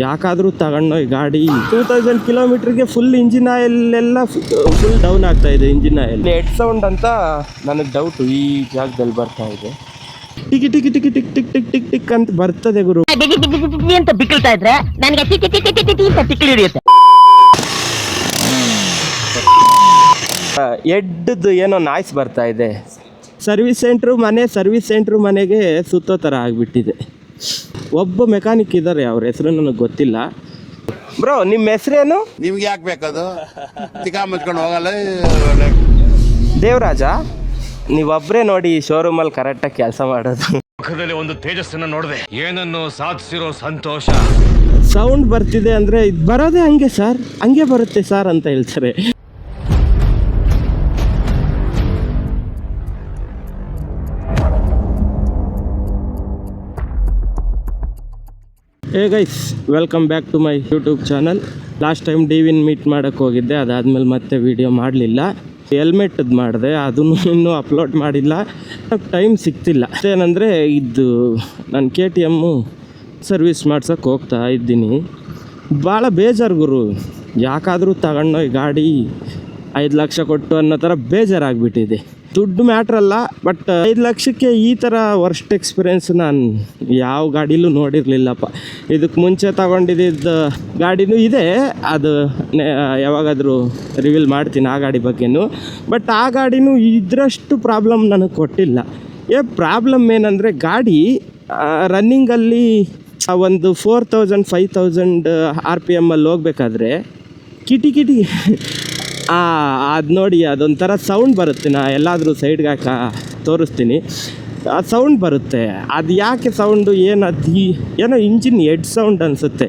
ಯಾಕಾದರೂ ತಗೊಂಡು ಈ ಗಾಡಿ 2000 ಕಿಲೋಮೀಟ್ರಿಗೆ ಫುಲ್ ಇಂಜಿನ್ ಆಯಿಲ್ ಎಲ್ಲ ಫುಲ್ ಡೌನ್ ಆಗ್ತಾ ಇದೆ. ಇಂಜಿನ್ ಆಯಿಲ್ ಹೆಡ್ ಸೌಂಡ್ ಅಂತ ನನಗೆ ಡೌಟು ಈ ಜಾಗದಲ್ಲಿ ಬರ್ತಾ ಇದೆ. ಟಿಕಿ ಟಿಕಿ ಟಿಕಿ ಟಿಕ್ ಟಿಕ್ ಟಿಕ್ ಟಿಕ್ ಟಿಕ್ ಅಂತ ಬರ್ತದೆ ಗುರು ಅಂತ ಬಿಕ್ಕಳ್ತಾ ಇದ್ರೆ ನನಗೆ ಟಿಕಿ ಟಿಕಿ ಟಿಕಿ ಟಿಕಿ ಅಂತ ಟಿಕ್ಲಿ ಹಿಡಿಯುತ್ತೆ. ಎಡ್ದು ಏನೋ ನಾಯ್ಸ್ ಬರ್ತಾ ಇದೆ. ಸರ್ವಿಸ್ ಸೆಂಟ್ರು ಮನೆಗೆ ಸುತ್ತೋ ಥರ ಆಗಿಬಿಟ್ಟಿದೆ. ಒಬ್ಬ ಮೆಕ್ಯಾನಿಕ್ ಇದ್ದಾರೆ, ಅವ್ರ ಹೆಸರು ನನಗೆ ಗೊತ್ತಿಲ್ಲ. ಬ್ರೋ ನಿಮ್ಮ ಹೆಸರೇನು? ನಿಮ್ಗೆ ಯಾಕೆ ಬೇಕದು? ತಿಕಾ ಮುಚ್ಕೊಂಡು ಹೋಗಲ್ಲ. ದೇವರಾಜ, ನೀವೊಬ್ಬರೇ ನೋಡಿ ಶೋರೂಮಲ್ಲಿ ಕರೆಕ್ಟಾಗಿ ಕೆಲಸ ಮಾಡೋದು. ಮುಖದಲ್ಲಿ ಒಂದು ತೇಜಸ್ಸನ್ನು ನೋಡಿದೆ, ಏನನ್ನು ಸಾಧಿಸಿರೋ ಸಂತೋಷ. ಸೌಂಡ್ ಬರ್ತಿದೆ ಅಂದರೆ ಇದು ಬರೋದೇ ಹಂಗೆ ಸರ್, ಹಂಗೆ ಬರುತ್ತೆ ಸರ್ ಅಂತ ಹೇಳ್ತಾರೆ. Hey guys, welcome back to my YouTube channel. Last time ಡಿವಿನ್ ಮೀಟ್ ಮಾಡೋಕ್ಕೆ ಹೋಗಿದ್ದೆ, ಅದಾದಮೇಲೆ ಮತ್ತೆ ವೀಡಿಯೋ ಮಾಡಲಿಲ್ಲ. ಹೆಲ್ಮೆಟದ್ದು ಮಾಡಿದೆ, ಅದನ್ನು ಇನ್ನೂ ಅಪ್ಲೋಡ್ ಮಾಡಿಲ್ಲ, ಟೈಮ್ ಸಿಗ್ತಿಲ್ಲ. ಏನಂದರೆ ಇದು ನಾನು KTM ಸರ್ವಿಸ್ ಮಾಡ್ಸೋಕ್ಕೆ ಹೋಗ್ತಾ ಇದ್ದೀನಿ. ಭಾಳ ಬೇಜಾರು ಗುರು, ಯಾಕಾದರೂ ತಗೊಂಡು ಈ ಗಾಡಿ 5 ಲಕ್ಷ ಕೊಟ್ಟು ಅನ್ನೋ ಥರ ಬೇಜಾರಾಗಿಬಿಟ್ಟಿದೆ. ದುಡ್ಡು ಮ್ಯಾಟ್ರಲ್ಲ, ಬಟ್ 5 ಲಕ್ಷಕ್ಕೆ ಈ ಥರ ವರ್ಸ್ಟ್ ಎಕ್ಸ್ಪೀರಿಯೆನ್ಸ್ ನಾನು ಯಾವ ಗಾಡೀಲೂ ನೋಡಿರಲಿಲ್ಲಪ್ಪ. ಇದಕ್ಕೆ ಮುಂಚೆ ತಗೊಂಡಿದ್ದ ಗಾಡಿನೂ ಇದೆ, ಅದು ಯಾವಾಗಾದರೂ ರಿವೀಲ್ ಮಾಡ್ತೀನಿ ಆ ಗಾಡಿ ಬಗ್ಗೆನೂ. ಬಟ್ ಆ ಗಾಡಿನೂ ಇದರಷ್ಟು ಪ್ರಾಬ್ಲಮ್ ನನಗೆ ಕೊಟ್ಟಿಲ್ಲ. ಪ್ರಾಬ್ಲಮ್ ಏನಂದರೆ ಗಾಡಿ ರನ್ನಿಂಗಲ್ಲಿ ಒಂದು 4000 5000 RPM ಹೋಗ್ಬೇಕಾದ್ರೆ ಕಿಟಿ ಅದು ನೋಡಿ, ಅದೊಂಥರ ಸೌಂಡ್ ಬರುತ್ತೆ. ನಾ ಎಲ್ಲಾದರೂ ಸೈಡ್ಗೆ ತೋರಿಸ್ತೀನಿ, ಆ ಸೌಂಡ್ ಬರುತ್ತೆ. ಅದು ಯಾಕೆ ಸೌಂಡು, ಏನೋ ಇಂಜಿನ್ ಹೆಡ್ ಸೌಂಡ್ ಅನಿಸುತ್ತೆ.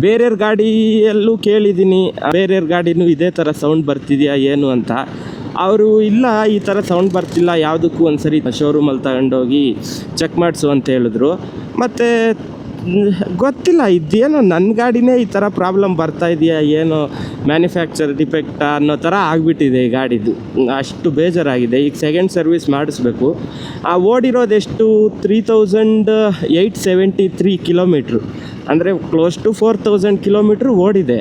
ಬೇರೆಯವ್ರ ಗಾಡಿಯಲ್ಲೂ ಕೇಳಿದ್ದೀನಿ, ಬೇರೆಯವ್ರ ಗಾಡಿನೂ ಇದೇ ಥರ ಸೌಂಡ್ ಬರ್ತಿದೆಯಾ ಏನು ಅಂತ. ಅವರು ಇಲ್ಲ, ಈ ಥರ ಸೌಂಡ್ ಬರ್ತಿಲ್ಲ, ಯಾವುದಕ್ಕೂ ಒಂದು ಸರಿ ಶೋರೂಮಲ್ಲಿ ತಗೊಂಡೋಗಿ ಚೆಕ್ ಮಾಡಿಸು ಅಂತ ಹೇಳಿದ್ರು. ಮತ್ತು ಗೊತ್ತಿಲ್ಲ, ಇದೇನೋ ನನ್ನ ಗಾಡಿನೇ ಈ ಥರ ಪ್ರಾಬ್ಲಮ್ ಬರ್ತಾ ಇದೆಯಾ ಏನೋ, ಮ್ಯಾನುಫ್ಯಾಕ್ಚರ್ ಡಿಫೆಕ್ಟ್ ಅನ್ನೋ ಥರ ಆಗಿಬಿಟ್ಟಿದೆ ಈ ಗಾಡಿದು. ಅಷ್ಟು ಬೇಜಾರಾಗಿದೆ. ಈಗ ಸೆಕೆಂಡ್ ಸರ್ವಿಸ್ ಮಾಡಿಸ್ಬೇಕು. ಓಡಿರೋದೆಷ್ಟು 3873 ಕಿಲೋಮೀಟ್ರು, ಅಂದರೆ ಕ್ಲೋಸ್ ಟು 4000 ಕಿಲೋಮೀಟ್ರ್ ಓಡಿದೆ,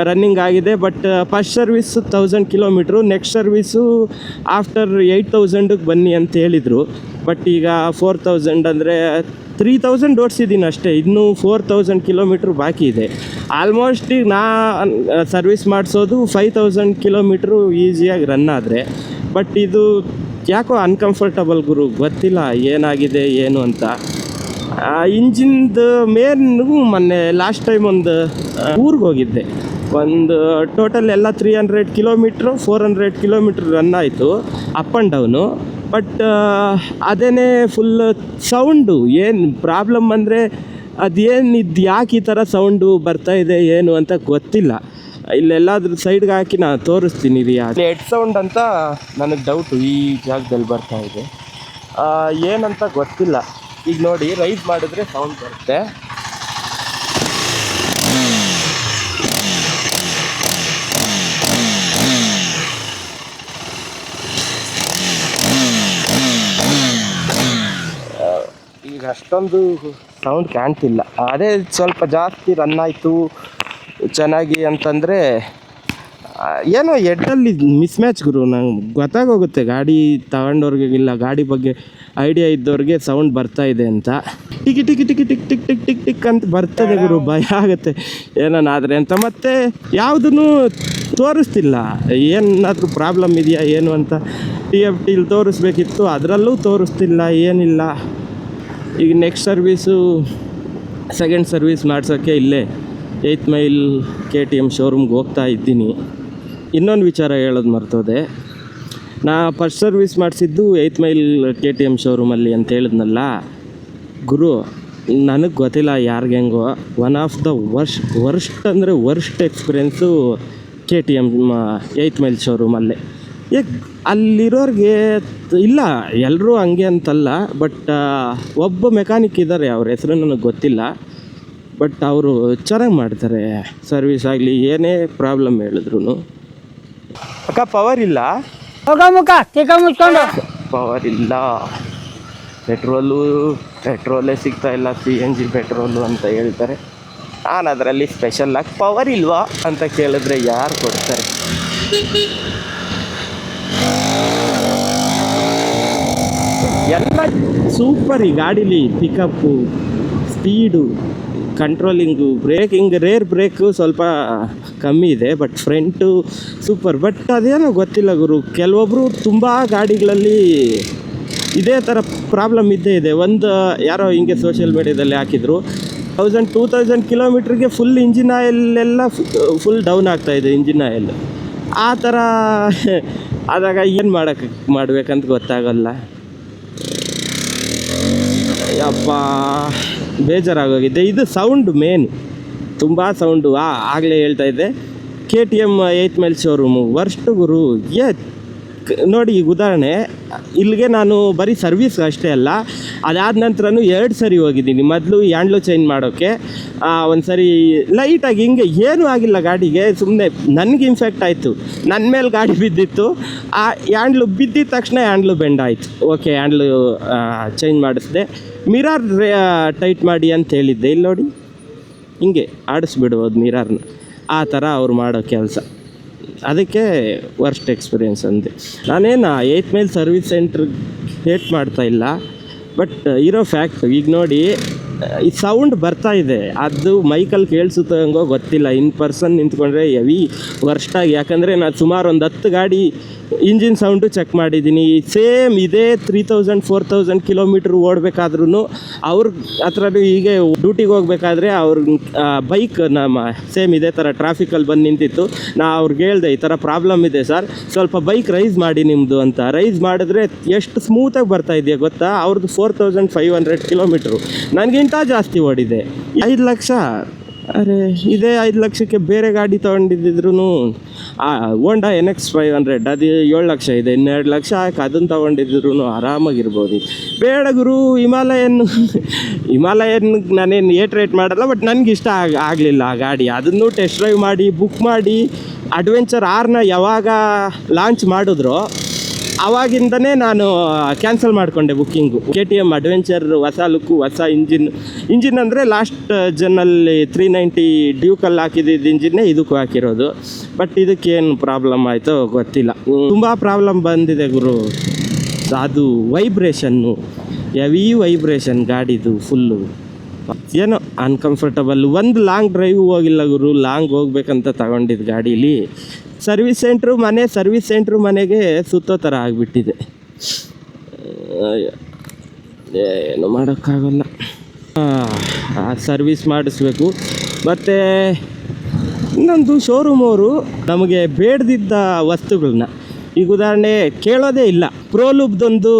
ರನ್ನಿಂಗ್ ಆಗಿದೆ. But first service 1000 kilometre, next service after 8000ಗೆ ಬನ್ನಿ ಅಂತ ಹೇಳಿದರು. ಬಟ್ ಈಗ 4000 ಅಂದರೆ 3000 ಓಡಿಸಿದ್ದೀನಿ ಅಷ್ಟೇ, ಇನ್ನೂ 4000 ಕಿಲೋಮೀಟ್ರ್ ಬಾಕಿ ಇದೆ. ಆಲ್ಮೋಸ್ಟ್ ಈಗ ನಾ ಸರ್ವಿಸ್ ಮಾಡಿಸೋದು 5000 ಕಿಲೋಮೀಟ್ರು ಈಸಿಯಾಗಿ ರನ್ ಆದರೆ. ಬಟ್ ಇದು ಯಾಕೋ ಅನ್ಕಂಫರ್ಟಬಲ್ ಗುರು, ಗೊತ್ತಿಲ್ಲ ಏನಾಗಿದೆ ಏನು ಅಂತ. ಇಂಜಿನ್ದು ಮೇನು ಮೊನ್ನೆ ಲಾಸ್ಟ್ ಟೈಮ್ ಒಂದು ಊರಿಗೆ ಹೋಗಿದ್ದೆ, ಒಂದು ಟೋಟಲ್ ಎಲ್ಲ 300 ಕಿಲೋಮೀಟ್ರು 400 ಕಿಲೋಮೀಟ್ರ್ ರನ್ ಆಯಿತು ಅಪ್ ಆ್ಯಂಡ್ ಡೌನು. ಬಟ್ ಅದೇ ಫುಲ್ ಸೌಂಡು ಏನು ಪ್ರಾಬ್ಲಮ್ ಅಂದರೆ ಅದೇನಿದ್ದು ಯಾಕೆ ಈ ಥರ ಸೌಂಡು ಬರ್ತಾಯಿದೆ ಏನು ಅಂತ ಗೊತ್ತಿಲ್ಲ. ಇಲ್ಲೆಲ್ಲಾದ್ರೂ ಸೈಡ್ಗೆ ಹಾಕಿ ನಾನು ತೋರಿಸ್ತೀನಿ ರೀ. ಹೆಡ್ ಸೌಂಡ್ ಅಂತ ನನಗೆ ಡೌಟು ಈ ಜಾಗದಲ್ಲಿ ಬರ್ತಾ ಇದೆ, ಏನಂತ ಗೊತ್ತಿಲ್ಲ. ಈಗ ನೋಡಿ, ರೈಸ್ ಮಾಡಿದ್ರೆ ಸೌಂಡ್ ಬರುತ್ತೆ. ಈಗ ಅಷ್ಟೊಂದು ಸೌಂಡ್ ಕಾಣ್ತಿಲ್ಲ. ಅದೇ ಸ್ವಲ್ಪ ಜಾಸ್ತಿ ರನ್ ಆಯಿತು ಚೆನ್ನಾಗಿ ಅಂತಂದರೆ ಏನೋ ಹೆಡ್ಡಲ್ಲಿ ಮಿಸ್ಮ್ಯಾಚ್ ಗುರು. ನಂಗೆ ಗೊತ್ತಾಗೋಗುತ್ತೆ ಗಾಡಿ ತಗೊಂಡವ್ರಿಗೆ, ಇಲ್ಲ ಗಾಡಿ ಬಗ್ಗೆ ಐಡಿಯಾ ಇದ್ದವ್ರಿಗೆ ಸೌಂಡ್ ಬರ್ತಾ ಇದೆ ಅಂತ. ಟಿಕಿ ಟಿಕಿ ಟಿಕಿ ಟಿಕ್ ಟಿಕ್ ಟಿಕ್ ಟಿಕ್ ಟಿಕ್ ಅಂತ ಬರ್ತದೆ ಗುರು, ಭಯ ಆಗುತ್ತೆ ಏನಾದರೆ ಅಂತ. ಮತ್ತು ಯಾವುದೂ ತೋರಿಸ್ತಿಲ್ಲ, ಏನಾದರೂ ಪ್ರಾಬ್ಲಮ್ ಇದೆಯಾ ಏನು ಅಂತ. TFTಲಿ ತೋರಿಸ್ಬೇಕಿತ್ತು, ಅದರಲ್ಲೂ ತೋರಿಸ್ತಿಲ್ಲ, ಏನಿಲ್ಲ. ಈಗ ನೆಕ್ಸ್ಟ್ ಸರ್ವೀಸು ಸೆಕೆಂಡ್ ಸರ್ವಿಸ್ ಮಾಡ್ಸೋಕ್ಕೆ ಇಲ್ಲೇ 8 ಮೈಲ್ KTM ಶೋರೂಮ್ಗೆ ಹೋಗ್ತಾ ಇದ್ದೀನಿ. ಇನ್ನೊಂದು ವಿಚಾರ ಹೇಳೋದು ಮರ್ತೋದೆ, ನಾ ಫಸ್ಟ್ ಸರ್ವಿಸ್ ಮಾಡಿಸಿದ್ದು 8 ಮೈಲ್ KTM ಶೋರೂಮಲ್ಲಿ ಅಂತ ಹೇಳಿದ್ನಲ್ಲ ಗುರು. ನನಗೆ ಗೊತ್ತಿಲ್ಲ ಯಾರಿಗೆ ಹೆಂಗೋ, ಒನ್ ಆಫ್ ದ ವರ್ಸ್ಟ್ ಅಂದರೆ ವರ್ಸ್ಟ್ ಎಕ್ಸ್ಪೀರಿಯೆನ್ಸು KTM 8 ಮೈಲ್ ಶೋರೂಮಲ್ಲೇ. ಅಲ್ಲಿರೋರಿಗೆ ಇಲ್ಲ, ಎಲ್ಲರೂ ಹಂಗೆ ಅಂತಲ್ಲ, ಬಟ್ ಒಬ್ಬ ಮೆಕ್ಯಾನಿಕ್ ಇದ್ದಾರೆ, ಅವ್ರ ಹೆಸರು ನನಗೆ ಗೊತ್ತಿಲ್ಲ. ಬಟ್ ಅವರು ಚೆನ್ನಾಗಿ ಮಾಡ್ತಾರೆ ಸರ್ವಿಸ್ ಆಗಲಿ, ಏನೇ ಪ್ರಾಬ್ಲಮ್ ಹೇಳಿದ್ರು. ಅಕ್ಕ ಪವರ್ ಇಲ್ಲ, ಪವರ್ ಇಲ್ಲ, ಪೆಟ್ರೋಲೇ ಸಿಗ್ತಾ ಇಲ್ಲ, CNG ಪೆಟ್ರೋಲು ಅಂತ ಹೇಳ್ತಾರೆ. ನಾನು ಅದರಲ್ಲಿ ಸ್ಪೆಷಲಾಗಿ ಪವರ್ ಇಲ್ವಾ ಅಂತ ಕೇಳಿದ್ರೆ ಯಾರು ಕೊಡ್ತಾರೆ. ಎಲ್ಲ ಸೂಪರ್ ಈ ಗಾಡೀಲಿ. Pickup, speed, controlling, braking, rear brake ಸ್ವಲ್ಪ ಕಮ್ಮಿ ಇದೆ, ಬಟ್ ಫ್ರಂಟು ಸೂಪರ್. ಬಟ್ ಅದೇನೋ ಗೊತ್ತಿಲ್ಲ ಗುರು, ಕೆಲವೊಬ್ಬರು ತುಂಬ ಗಾಡಿಗಳಲ್ಲಿ ಇದೇ ಥರ ಪ್ರಾಬ್ಲಮ್ ಇದ್ದೇ ಇದೆ. ಒಂದು ಯಾರೋ ಹಿಂಗೆ ಸೋಷಿಯಲ್ ಮೀಡ್ಯಾದಲ್ಲಿ ಹಾಕಿದ್ರು, 2000 ಕಿಲೋಮೀಟ್ರಿಗೆ ಫುಲ್ ಇಂಜಿನ್ ಆಯಿಲೆಲ್ಲ ಫುಲ್ ಡೌನ್ ಆಗ್ತಾಯಿದೆ ಇಂಜಿನ್ ಆಯಿಲ್. ಆ ಥರ ಆದಾಗ ಏನು ಮಾಡಬೇಕಂತ ಗೊತ್ತಾಗಲ್ಲ. ಯಪ್ಪ ಬೇಜಾರಾಗೋಗಿದೆ. ಇದು ಸೌಂಡ್ ಮೇನ್, ತುಂಬ ಸೌಂಡು. ಆಗಲೇ ಹೇಳ್ತಾ ಇದ್ದೆ, KTM 8 ಮೈಲ್ ಶೋರೂಮು ವರ್ಸ್ಟ್ ಗುರು. ನೋಡಿ ಈಗ ಉದಾಹರಣೆ, ಇಲ್ಲಿಗೆ ನಾನು ಬರೀ ಸರ್ವಿಸ್ ಅಷ್ಟೇ ಅಲ್ಲ, ಅದಾದ ನಂತರನೂ 2 ಸರಿ ಹೋಗಿದ್ದೀನಿ. ಮೊದಲು ಹ್ಯಾಂಡ್ಲು ಚೇಂಜ್ ಮಾಡೋಕ್ಕೆ, ಒಂದು ಸರಿ ಲೈಟಾಗಿ ಹಿಂಗೆ ಏನೂ ಆಗಿಲ್ಲ ಗಾಡಿಗೆ, ಸುಮ್ಮನೆ ನನಗೆ ಇನ್ಫೆಕ್ಟ್ ಆಯಿತು, ನನ್ನ ಮೇಲೆ ಗಾಡಿ ಬಿದ್ದಿತ್ತು. ಆ ಹ್ಯಾಂಡ್ಲು ಬಿದ್ದಿದ ತಕ್ಷಣ ಹ್ಯಾಂಡ್ಲು ಬೆಂಡ್ ಆಯಿತು. Okay, ಹ್ಯಾಂಡ್ಲು change ಮಾಡಿಸಿದೆ. ಮಿರರ್ ಟೈಟ್ ಮಾಡಿ ಅಂತ ಹೇಳಿದ್ದೆ, ಇಲ್ಲಿ ನೋಡಿ ಹಿಂಗೆ ಆಡಿಸ್ಬಿಡ್ಬೋದು ಮಿರರ್ನ. ಆ ಥರ ಅವ್ರು ಮಾಡೋ ಕೆಲಸ, ಅದಕ್ಕೆ ವರ್ಸ್ಟ್ ಎಕ್ಸ್ಪೀರಿಯೆನ್ಸ್ ಅಂದೆ. ನಾನೇನು 8 ಮೈಲ್ ಸರ್ವಿಸ್ ಸೆಂಟ್ರ್ ಹೇಟ್ ಮಾಡ್ತಾ ಇಲ್ಲ, ಬಟ್ ಇರೋ ಫ್ಯಾಕ್ಟ್ ಈಗ ನೋಡಿ, ಈ ಸೌಂಡ್ ಬರ್ತಾ ಇದೆ, ಅದು ಮೈಕಲ್ಲಿ ಕೇಳಿಸುತ್ತೋ ಹಂಗೋ ಗೊತ್ತಿಲ್ಲ. ಇನ್ ಪರ್ಸನ್ ನಿಂತ್ಕೊಂಡ್ರೆ ಹೆವಿ ವರ್ಸ್ಟಾಗಿ, ಯಾಕಂದರೆ ನಾನು ಸುಮಾರು ಒಂದು 10 ಗಾಡಿ ಇಂಜಿನ್ ಸೌಂಡು ಚೆಕ್ ಮಾಡಿದ್ದೀನಿ. ಸೇಮ್ ಇದೇ 3000-4000 ಕಿಲೋಮೀಟ್ರ್ ಓಡಬೇಕಾದ್ರೂ ಅವ್ರ ಹತ್ರನೂ ಹೀಗೆ ಡ್ಯೂಟಿಗೆ ಹೋಗ್ಬೇಕಾದ್ರೆ ಅವ್ರ ಬೈಕ್ ನಮ್ಮ ಸೇಮ್ ಇದೇ ಥರ ಟ್ರಾಫಿಕಲ್ಲಿ ಬಂದು ನಿಂತಿತ್ತು. ನಾ ಅವ್ರಿಗೆ ಹೇಳಿದೆ, ಈ ಥರ ಪ್ರಾಬ್ಲಮ್ ಇದೆ ಸರ್, ಸ್ವಲ್ಪ ಬೈಕ್ ರೈಸ್ ಮಾಡಿ ನಿಮ್ಮದು ಅಂತ. ರೈಸ್ ಮಾಡಿದ್ರೆ ಎಷ್ಟು ಸ್ಮೂತಾಗಿ ಬರ್ತಾ ಇದೆಯಾ ಗೊತ್ತಾ? ಅವ್ರದ್ದು 4500 ಕಿಲೋಮೀಟ್ರು, ನನಗಿಂತ ಜಾಸ್ತಿ ಓಡಿದೆ. 5 ಲಕ್ಷ. ಅರೆ ಇದೇ 5 ಲಕ್ಷಕ್ಕೆ ಬೇರೆ ಗಾಡಿ ತೊಗೊಂಡಿದ್ದಿದ್ರು, ಹೋಂಡಾ NX 500 ಅದು 7 ಲಕ್ಷ ಇದೆ, 2 ಲಕ್ಷ ಹಾಕಿ ಅದನ್ನು ತೊಗೊಂಡಿದ್ರು ಆರಾಮಾಗಿರ್ಬೋದು. ಬೇಡ ಗುರು, ಹಿಮಾಲಯನ್ ನಾನೇನು ರೇಟ್ ಮಾಡಲ್ಲ, ಬಟ್ ನನಗೆ ಇಷ್ಟ ಆಗಲಿಲ್ಲ ಆ ಗಾಡಿ. ಅದನ್ನು ಟೆಸ್ಟ್ ಡ್ರೈವ್ ಮಾಡಿ ಬುಕ್ ಮಾಡಿ ಅಡ್ವೆಂಚರ್ 6ನ ಯಾವಾಗ ಲಾಂಚ್ ಮಾಡಿದ್ರು ಆವಾಗಿಂದನೇ ನಾನು ಕ್ಯಾನ್ಸಲ್ ಮಾಡಿಕೊಂಡೆ ಬುಕ್ಕಿಂಗು. KTM ಅಡ್ವೆಂಚರ್ ಹೊಸ ಲುಕ್ಕು, ಹೊಸ ಇಂಜಿನ್ ಅಂದರೆ ಲಾಸ್ಟ್ ಜನ್ನಲ್ಲಿ 390 ಡ್ಯೂಕಲ್ಲಿ ಹಾಕಿದ್ದು ಇಂಜಿನ್ನೇ ಇದಕ್ಕೂ ಹಾಕಿರೋದು. ಬಟ್ ಇದಕ್ಕೇನು ಪ್ರಾಬ್ಲಮ್ ಆಯಿತೋ ಗೊತ್ತಿಲ್ಲ, ತುಂಬ ಪ್ರಾಬ್ಲಮ್ ಬಂದಿದೆ ಗುರು. ಅದು ವೈಬ್ರೇಷನ್ನು, ಹೆವಿ ವೈಬ್ರೇಷನ್ ಗಾಡಿದು ಫುಲ್ಲು, ಏನೋ ಅನ್ಕಂಫರ್ಟಬಲ್. ಒಂದು ಲಾಂಗ್ ಡ್ರೈವ್ ಹೋಗಿಲ್ಲ ಗುರು, ಲಾಂಗ್ ಹೋಗ್ಬೇಕಂತ ತಗೊಂಡಿದ್ದು ಗಾಡೀಲಿ. ಸರ್ವಿಸ್ ಸೆಂಟ್ರು ಮನೆಗೆ ಸುತ್ತೋ ಥರ ಆಗಿಬಿಟ್ಟಿದೆ. ಏನು ಮಾಡೋಕ್ಕಾಗಲ್ಲ, ಸರ್ವಿಸ್ ಮಾಡಿಸ್ಬೇಕು. ಮತ್ತು ಇನ್ನೊಂದು ಶೋರೂಮ್ ಅವರು ನಮಗೆ ಬೇಡದಿದ್ದ ವಸ್ತುಗಳನ್ನ, ಈಗ ಉದಾಹರಣೆ ಕೇಳೋದೇ ಇಲ್ಲ, ಪ್ರೋಲೂಬ್ದೊಂದು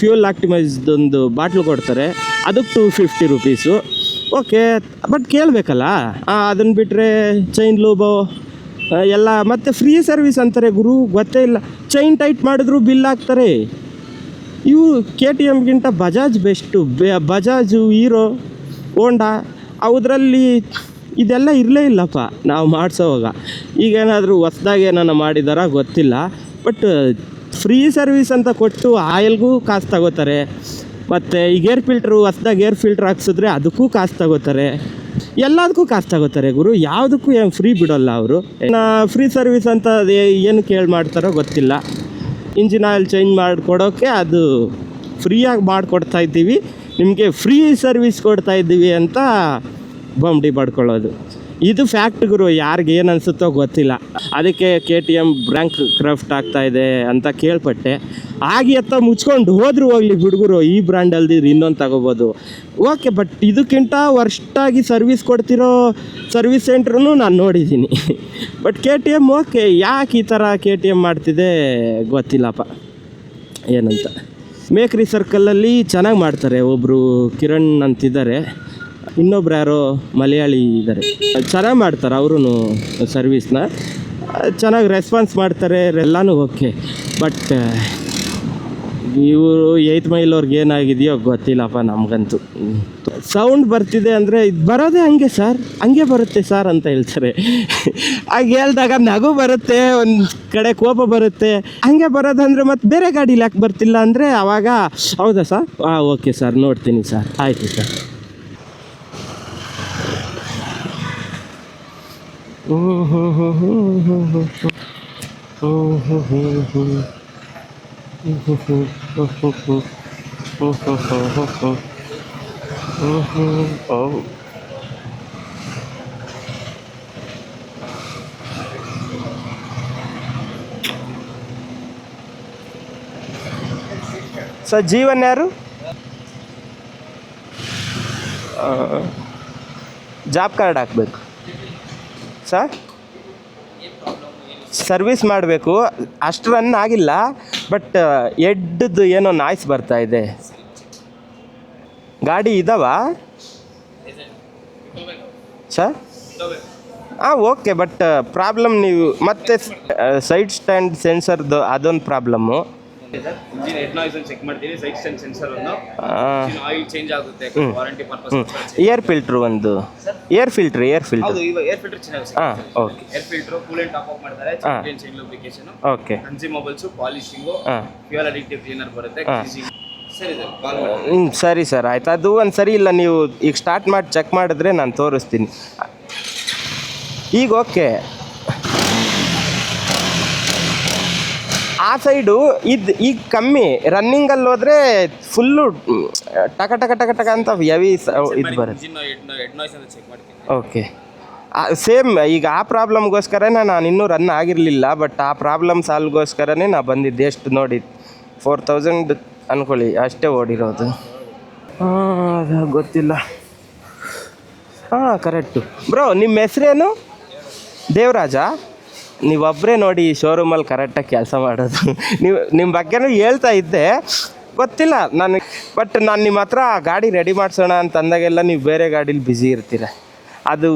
ಫ್ಯೂಲ್ ಆಕ್ಟಿಮೈಸ್ದೊಂದು ಬಾಟ್ಲು ಕೊಡ್ತಾರೆ, ಅದಕ್ಕೆ 250 ರುಪೀಸು. Okay, but ಕೇಳಬೇಕಲ್ಲ. ಅದನ್ನು ಬಿಟ್ಟರೆ ಚೈನ್ ಲೂಬೋ ಎಲ್ಲ ಮತ್ತು ಫ್ರೀ ಸರ್ವಿಸ್ ಅಂತಾರೆ ಗುರು, ಗೊತ್ತೇ ಇಲ್ಲ. ಚೈನ್ ಟೈಟ್ ಮಾಡಿದ್ರು ಬಿಲ್ ಹಾಕ್ತಾರೆ. ಇವು KTMಗಿಂತ ಬಜಾಜ್ ಬೆಸ್ಟು. ಬಜಾಜು, ಹೀರೋ, ಹೋಂಡಾ ಅವುದ್ರಲ್ಲಿ ಇದೆಲ್ಲ ಇರಲೇ ಇಲ್ಲಪ್ಪ ನಾವು ಮಾಡಿಸೋವಾಗ. ಈಗೇನಾದರೂ ಹೊಸ್ದಾಗಿ ಏನಾನ ಮಾಡಿದಾರ ಗೊತ್ತಿಲ್ಲ, ಬಟ್ ಫ್ರೀ ಸರ್ವಿಸ್ ಅಂತ ಕೊಟ್ಟು ಆಯಿಲ್ಗೂ ಕಾಸು ತಗೋತಾರೆ. ಮತ್ತು ಈಗ ಏರ್ ಫಿಲ್ಟ್ರು, ಹೊಸ್ದಾಗಿ ಏರ್ ಫಿಲ್ಟ್ರ್ ಹಾಕ್ಸಿದ್ರೆ ಅದಕ್ಕೂ ಕಾಸು ತಗೋತಾರೆ, ಎಲ್ಲದಕ್ಕೂ ಕಾಸು ತಗೋತಾರೆ ಗುರು. ಯಾವುದಕ್ಕೂ ಏನು ಫ್ರೀ ಬಿಡೋಲ್ಲ ಅವರು. ಫ್ರೀ ಸರ್ವಿಸ್ ಅಂತ ಏನು ಕೇಳಿ ಮಾಡ್ತಾರೋ ಗೊತ್ತಿಲ್ಲ. ಇಂಜಿನ್ ಆಯಿಲ್ ಚೇಂಜ್ ಮಾಡಿಕೊಡೋಕ್ಕೆ ಅದು ಫ್ರೀಯಾಗಿ ಮಾಡಿಕೊಡ್ತಾ ಇದ್ದೀವಿ, ನಿಮಗೆ ಫ್ರೀ ಸರ್ವಿಸ್ ಕೊಡ್ತಾ ಇದ್ದೀವಿ ಅಂತ ಬೊಂಬಡಿ ಪಡ್ಕೊಳ್ಳೋದು. ಇದು ಫ್ಯಾಕ್ಟ್ ಗುರು, ಯಾರಿಗೆ ಏನು ಅನಿಸುತ್ತೋ ಗೊತ್ತಿಲ್ಲ. ಅದಕ್ಕೆ KTM ಬ್ರ್ಯಾಂಕ್ ಕ್ರಾಫ್ಟ್ ಆಗ್ತಾಯಿದೆ ಅಂತ ಕೇಳ್ಪಟ್ಟೆ. ಆಗಿ ಮುಚ್ಕೊಂಡು ಹೋದ್ರು ಹೋಗ್ಲಿ ಹುಡುಗರು, ಈ ಬ್ರ್ಯಾಂಡ್ ಅಲ್ದಿದ್ರೆ ಇನ್ನೊಂದು ತಗೋಬೋದು. ಓಕೆ, ಬಟ್ ಇದಕ್ಕಿಂತ ವರ್ಸ್ಟಾಗಿ ಸರ್ವಿಸ್ ಕೊಡ್ತಿರೋ ಸರ್ವಿಸ್ ಸೆಂಟ್ರೂ ನಾನು ನೋಡಿದ್ದೀನಿ. ಬಟ್ KTM ಓಕೆ, ಯಾಕೆ ಈ ಥರ KTM ಮಾಡ್ತಿದೆ ಗೊತ್ತಿಲ್ಲಪ್ಪ ಏನಂತ. ಮೇಕ್ರಿ ಸರ್ಕಲಲ್ಲಿ ಚೆನ್ನಾಗಿ ಮಾಡ್ತಾರೆ, ಒಬ್ಬರು ಕಿರಣ್ ಅಂತಿದ್ದಾರೆ, ಇನ್ನೊಬ್ರು ಯಾರೋ ಮಲಯಾಳಿ ಇದ್ದಾರೆ, ಚೆನ್ನಾಗಿ ಮಾಡ್ತಾರೆ ಅವರು ಸರ್ವಿಸ್ನ, ಚೆನ್ನಾಗಿ ರೆಸ್ಪಾನ್ಸ್ ಮಾಡ್ತಾರೆ, ಎಲ್ಲನೂ ಓಕೆ. ಬಟ್ ಇವರು 8 ಮೈಲ್ ಅವ್ರಿಗೆ ಏನಾಗಿದೆಯೋ ಗೊತ್ತಿಲ್ಲಪ್ಪ ನಮಗಂತೂ. ಸೌಂಡ್ ಬರ್ತಿದೆ ಅಂದರೆ ಇದು ಬರೋದೇ ಹಂಗೆ ಸರ್, ಹಂಗೆ ಬರುತ್ತೆ ಸರ್ ಅಂತ ಹೇಳ್ತಾರೆ. ಆಗ ಹೇಳಿದಾಗ ನಗು ಬರುತ್ತೆ, ಒಂದು ಕಡೆ ಕೋಪ ಬರುತ್ತೆ. ಹಂಗೆ ಬರೋದಂದರೆ ಮತ್ತು ಬೇರೆ ಗಾಡೀಲಿ ಯಾಕೆ ಬರ್ತಿಲ್ಲ ಅಂದರೆ ಆವಾಗ ಹೌದಾ ಸರ್, ಓಕೆ ಸರ್ ನೋಡ್ತೀನಿ ಸರ್, ಆಯಿತು ಸರ್. ಸರ್ ಜೀವನ್ ಯಾರು? ಜಾಬ್ ಕಾರ್ಡ್ ಹಾಕ್ಬೇಕು ಸರ್. ಸರ್ವಿಸ್ ಮಾಡಬೇಕು, ಅಷ್ಟು ರನ್ ಆಗಿಲ್ಲ, ಬಟ್ ಎಡ್ದು ಏನೋ ನಾಯ್ಸ್ ಬರ್ತಾ ಇದೆ. ಗಾಡಿ ಇದಾವ ಸರ್? ಓಕೆ, ಬಟ್ ಪ್ರಾಬ್ಲಮ್ ನೀವು ಮತ್ತೆ ಸೈಡ್ ಸ್ಟ್ಯಾಂಡ್ ಸೆನ್ಸರ್ದು ಅದೊಂದು ಪ್ರಾಬ್ಲಮ್ಮು. ಇಂಜಿನ್ ಹೆಡ್ ನಾಯ್ಸ್ ಅನ್ನು ಚೆಕ್ ಮಾಡ್ತೀನಿ, ಸೈಡ್ ಸ್ಟ್ಯಾಂಡ್ ಸೆನ್ಸರ್ ಅನ್ನು, ಆಯಿಲ್ ಚೇಂಜ್ ಆಗುತ್ತೆ ವಾರಂಟಿ ಪರ್ಪಸ್. ಏರ್ ಫಿಲ್ಟ್ರ್ ಒಂದು, ಏರ್ ಫಿಲ್ಟ್ರ್ ಹೌದು, ಈಗ ಏರ್ ಫಿಲ್ಟರ್ ಚೆನ್ನಾಗಿ okay. Air filter coolant top up ಮಾಡ್ತಾರೆ, chain lubrication, okay, consumables, polishing, fuel ಅಡಿಕ್ಟಿವ್ ಕ್ಲೀನರ್ ಬರುತ್ತೆ, ಸರಿ ಸರ್ ಕಾಲ್ ಮಾಡಿ. ಸರಿ ಸರ್, ಆಯ್ತು. ಅದು ಒಂದು ಸರಿ ಇಲ್ಲ, ನೀವು ಈಗ ಸ್ಟಾರ್ಟ್ ಮಾಡಿ ಚೆಕ್ ಮಾಡಿದ್ರೆ ನಾನು ತೋರಿಸ್ತೀನಿ. ಈಗ ಓಕೆ, ಆ ಸೈಡು ಈಗ ಕಮ್ಮಿ ರನ್ನಿಂಗಲ್ಲಿ ಹೋದರೆ ಫುಲ್ಲು ಟಕ ಟಕ ಟಕ ಟಕ ಅಂತ ಹೆವಿ ಇದು ಬರುತ್ತೆ. ಇಂಜಿನ್ ಹೆಡ್ ನಾಯ್ಸ್ ಅಂತ ಚೆಕ್ ಮಾಡ್ತೀನಿ. ಓಕೆ, ಸೇಮ್ ಈಗ ಆ ಪ್ರಾಬ್ಲಮ್ಗೋಸ್ಕರನೇ ನಾನು ಇನ್ನೂ ರನ್ ಆಗಿರಲಿಲ್ಲ, ಬಟ್ ಆ ಪ್ರಾಬ್ಲಮ್ ಸಾಲ್ವ್ಗೋಸ್ಕರನೇ ನಾನು ಬಂದಿದ್ದೆ. ಎಷ್ಟು ನೋಡಿ 4000 ಅಂದ್ಕೊಳ್ಳಿ, ಅಷ್ಟೇ ಓಡಿರೋದು. ಅದು ಗೊತ್ತಿಲ್ಲ. Correct bro. ನಿಮ್ಮ ಹೆಸ್ರೇನು? ದೇವರಾಜ? ನೀವೊಬ್ಬರೇ ನೋಡಿ ಈ ಶೋರೂಮಲ್ಲಿ ಕರೆಕ್ಟಾಗಿ ಕೆಲಸ ಮಾಡೋದು. ನಿಮ್ಮ ಬಗ್ಗೆನೂ ಹೇಳ್ತಾ ಇದ್ದೆ, ಗೊತ್ತಿಲ್ಲ ನನಗೆ. ಬಟ್ ನಾನು ನಿಮ್ಮ ಹತ್ರ ಗಾಡಿ ರೆಡಿ ಮಾಡಿಸೋಣ ಅಂತ ಅಂದಾಗೆಲ್ಲ ನೀವು ಬೇರೆ ಗಾಡೀಲಿ ಬ್ಯುಸಿ ಇರ್ತೀರ. ಅದು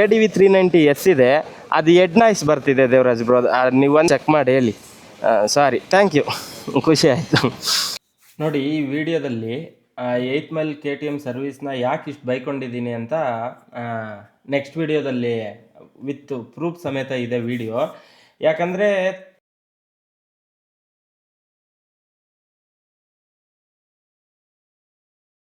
ADV 390S ಇದೆ, ಅದು ಹೆಡ್ ನಾಯ್ಸ್ ಬರ್ತಿದೆ ದೇವರಾಜ್ ಬ್ರೋ. ನೀವೊಂದು ಚೆಕ್ ಮಾಡಿ ಹೇಳಿ. ಸಾರಿ, ಥ್ಯಾಂಕ್ ಯು, ಖುಷಿ ಆಯಿತು. ನೋಡಿ, ಈ ವಿಡಿಯೋದಲ್ಲಿ 8 ಮೈಲ್ KTM ಸರ್ವಿಸ್ನ ಯಾಕೆ ಇಷ್ಟು ಬೈಕೊಂಡಿದ್ದೀನಿ ಅಂತ ನೆಕ್ಸ್ಟ್ ವಿಡಿಯೋದಲ್ಲಿ ವಿತ್ ಪ್ರೂಫ್ ಸಮೇತ ಇದೆ ವಿಡಿಯೋ. ಯಾಕಂದರೆ